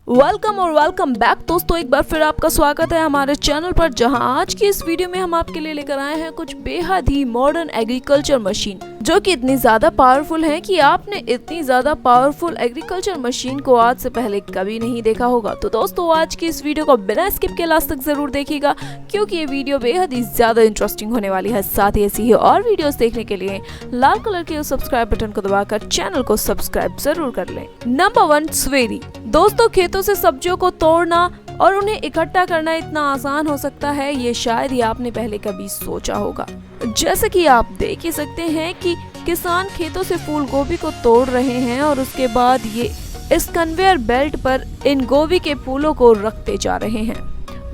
Welcome और welcome back दोस्तों, एक बार फिर आपका स्वागत है हमारे चैनल पर, जहां आज की इस वीडियो में हम आपके लिए लेकर आए हैं कुछ बेहद ही मॉडर्न एग्रीकल्चर मशीन जो कि इतनी ज्यादा पावरफुल है कि आपने इतनी ज्यादा पावरफुल एग्रीकल्चर मशीन को आज से पहले कभी नहीं देखा होगा। तो दोस्तों आज की इस वीडियो को बिना स्किप के लास्ट तक जरूर देखिएगा, क्योंकि ये वीडियो बेहद ही ज्यादा इंटरेस्टिंग होने वाली है। साथ ही ऐसी ही और वीडियोस देखने के लिए लाल कलर के सब्सक्राइब बटन को दबाकर चैनल को सब्सक्राइब जरूर कर लें। नंबर 1, स्वेरी। दोस्तों खेतों से सब्जियों को तोड़ना और उन्हें इकट्ठा करना इतना आसान हो सकता है, ये शायद ही आपने पहले कभी सोचा होगा। जैसे कि आप देख ही सकते हैं कि किसान खेतों से फूल गोभी को तोड़ रहे हैं और उसके बाद ये इस कन्वेयर बेल्ट पर इन गोभी के फूलों को रखते जा रहे हैं।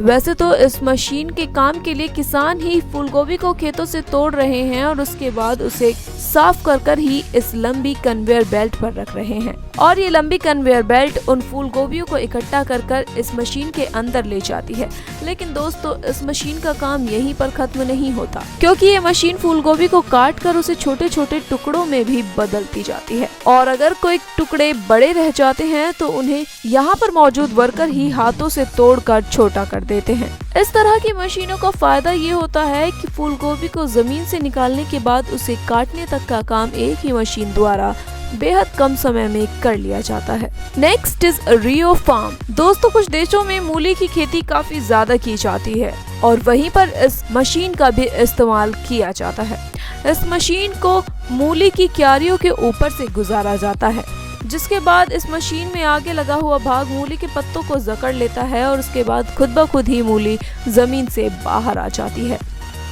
वैसे तो इस मशीन के काम के लिए किसान ही फूल गोभी को खेतों से तोड़ रहे हैं और उसके बाद उसे साफ कर ही इस लंबी कन्वेयर बेल्ट पर रख रहे हैं, और ये लंबी कन्वेयर बेल्ट उन फूल गोभियों को इकट्ठा कर इस मशीन के अंदर ले जाती है। लेकिन दोस्तों इस मशीन का काम यहीं पर खत्म नहीं होता, क्योंकि ये मशीन फूल गोभी को काट कर उसे छोटे छोटे टुकड़ों में भी बदलती जाती है, और अगर कोई टुकड़े बड़े रह जाते हैं तो उन्हें यहाँ पर मौजूद वर्कर ही हाथों से तोड़कर छोटा कर देते हैं। इस तरह की मशीनों का फायदा ये होता है कि फूल गोभी को जमीन से निकालने के बाद उसे काटने तक का काम एक ही मशीन द्वारा बेहद कम समय में कर लिया जाता है। Next is Rio farm. दोस्तों कुछ देशों में मूली की खेती काफी ज्यादा की जाती है और वहीं पर इस मशीन का भी इस्तेमाल किया जाता है। इस मशीन को मूली की क्यारियों के ऊपर से गुजारा जाता है, जिसके बाद इस मशीन में आगे लगा हुआ भाग मूली के पत्तों को जकड़ लेता है और उसके बाद खुद ब खुद ही मूली जमीन से बाहर आ जाती है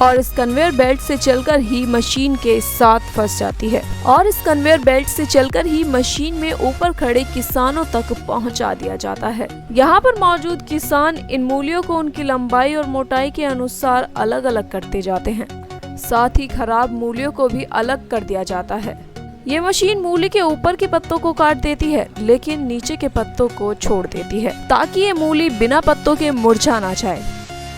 और इस कन्वेयर बेल्ट से चलकर ही मशीन के साथ फंस जाती है, और इस कन्वेयर बेल्ट से चलकर ही मशीन में ऊपर खड़े किसानों तक पहुंचा दिया जाता है। यहाँ पर मौजूद किसान इन मूलियों को उनकी लंबाई और मोटाई के अनुसार अलग अलग करते जाते हैं। साथ ही खराब मूलियों को भी अलग कर दिया जाता है। ये मशीन मूली के ऊपर के पत्तों को काट देती है, लेकिन नीचे के पत्तों को छोड़ देती है ताकि ये मूली बिना पत्तों के मुरझा ना जाए,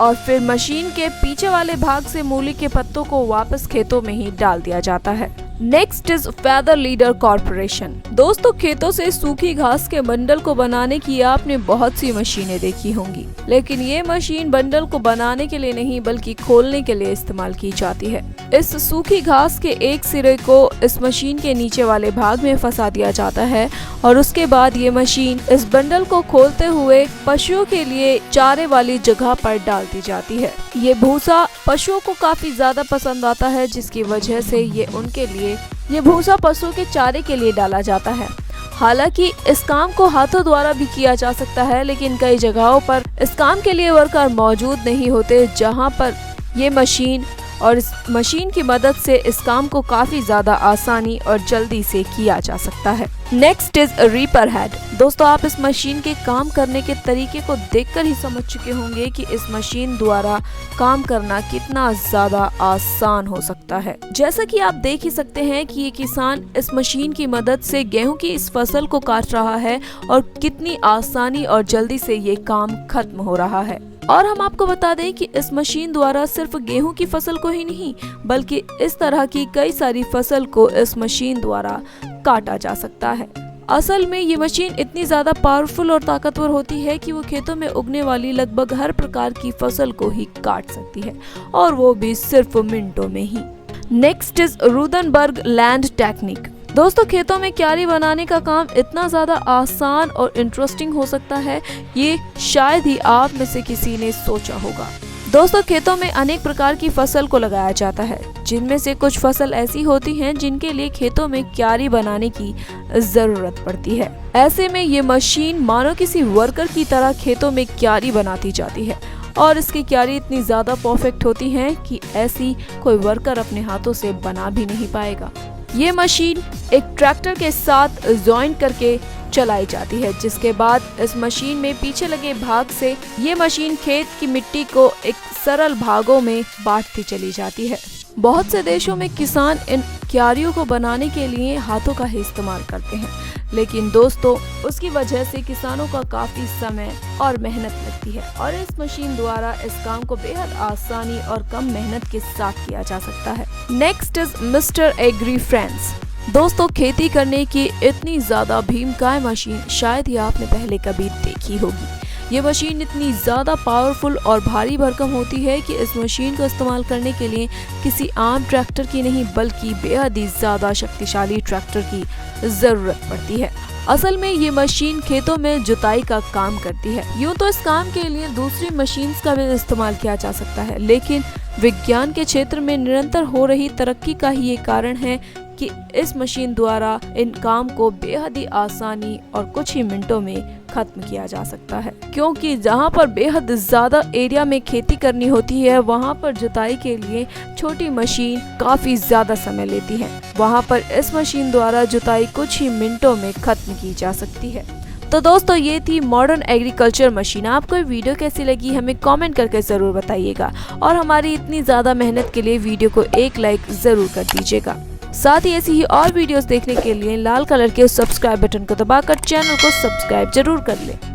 और फिर मशीन के पीछे वाले भाग से मूली के पत्तों को वापस खेतों में ही डाल दिया जाता है। Next is feather leader corporation. दोस्तों खेतों से सूखी घास के बंडल को बनाने की आपने बहुत सी मशीनें देखी होंगी, लेकिन ये मशीन बंडल को बनाने के लिए नहीं बल्कि खोलने के लिए इस्तेमाल की जाती है। इस सूखी घास के एक सिरे को इस मशीन के नीचे वाले भाग में फंसा दिया जाता है और उसके बाद ये मशीन इस बंडल को खोलते हुए पशुओं के लिए चारे वाली जगह पर डाल दी जाती है। ये भूसा पशुओं को काफी ज्यादा पसंद आता है, जिसकी वजह से ये भूसा पशुओं के चारे के लिए डाला जाता है। हालांकि इस काम को हाथों द्वारा भी किया जा सकता है, लेकिन कई जगहों पर इस काम के लिए वर्कर मौजूद नहीं होते, जहां पर ये मशीन और इस मशीन की मदद से इस काम को काफी ज्यादा आसानी और जल्दी से किया जा सकता है। Next is reaper head. दोस्तों आप इस मशीन के काम करने के तरीके को देखकर ही समझ चुके होंगे कि इस मशीन द्वारा काम करना कितना ज्यादा आसान हो सकता है। जैसा कि आप देख ही सकते हैं कि ये किसान इस मशीन की मदद से गेहूं की इस फसल को काट रहा है और कितनी आसानी और जल्दी से ये काम खत्म हो रहा है। और हम आपको बता दें कि इस मशीन द्वारा सिर्फ गेहूं की फसल को ही नहीं बल्कि इस तरह की कई सारी फसल को इस मशीन द्वारा काटा जा सकता है। असल में ये मशीन इतनी ज्यादा पावरफुल और ताकतवर होती है कि वो खेतों में उगने वाली लगभग हर प्रकार की फसल को ही काट सकती है, और वो भी सिर्फ मिनटों में ही। Next is Rudenberg land technique. दोस्तों खेतों में क्यारी बनाने का काम इतना ज्यादा आसान और इंटरेस्टिंग हो सकता है, ये शायद ही आप में से किसी ने सोचा होगा। दोस्तों खेतों में अनेक प्रकार की फसल को लगाया जाता है, जिनमें से कुछ फसल ऐसी होती हैं जिनके लिए खेतों में क्यारी बनाने की जरूरत पड़ती है। ऐसे में ये मशीन मानो किसी वर्कर की तरह खेतों में क्यारी बनाती जाती है, और इसकी क्यारी इतनी ज्यादा परफेक्ट होती है कि ऐसी कोई वर्कर अपने हाथों से बना भी नहीं पाएगा। ये मशीन एक ट्रैक्टर के साथ जॉइंट करके चलाई जाती है, जिसके बाद इस मशीन में पीछे लगे भाग से ये मशीन खेत की मिट्टी को एक सरल भागों में बांटती चली जाती है। बहुत से देशों में किसान इन क्यारियों को बनाने के लिए हाथों का ही इस्तेमाल करते हैं, लेकिन दोस्तों उसकी वजह से किसानों का काफी समय और मेहनत लगती है, और इस मशीन द्वारा इस काम को बेहद आसानी और कम मेहनत के साथ किया जा सकता है। Next is mister agri friends. दोस्तों, खेती करने की इतनी ज्यादा भीमकाय मशीन शायद ही आपने पहले कभी देखी होगी। ये मशीन इतनी ज़्यादा पावरफुल और भारी भरकम होती है कि इस मशीन को इस्तेमाल करने के लिए किसी आम ट्रैक्टर की नहीं बल्कि बेहद ही ज़्यादा शक्तिशाली ट्रैक्टर की ज़रूरत पड़ती है। असल में ये मशीन खेतों में जुताई का काम करती है। यूँ तो इस काम के लिए दूसरी मशीन्स का भी इस्तेमाल किया जा सकता है, लेकिन विज्ञान के क्षेत्र में निरंतर हो रही तरक्की का ही ये कारण है कि इस मशीन द्वारा इन काम को बेहद ही आसानी और कुछ ही मिनटों में खत्म किया जा सकता है, क्योंकि जहां पर बेहद ज्यादा एरिया में खेती करनी होती है वहां पर जुताई के लिए छोटी मशीन काफी ज्यादा समय लेती है। वहां पर इस मशीन द्वारा जुताई कुछ ही मिनटों में खत्म की जा सकती है। तो दोस्तों, ये थी मॉडर्न एग्रीकल्चर मशीन। आपको ये वीडियो कैसी लगी हमें कमेंट करके ज़रूर बताइएगा और हमारी इतनी ज़्यादा मेहनत के लिए वीडियो को एक लाइक ज़रूर कर दीजिएगा। साथ ही ऐसी ही और वीडियोस देखने के लिए लाल कलर के सब्सक्राइब बटन को दबाकर चैनल को सब्सक्राइब जरूर कर लें।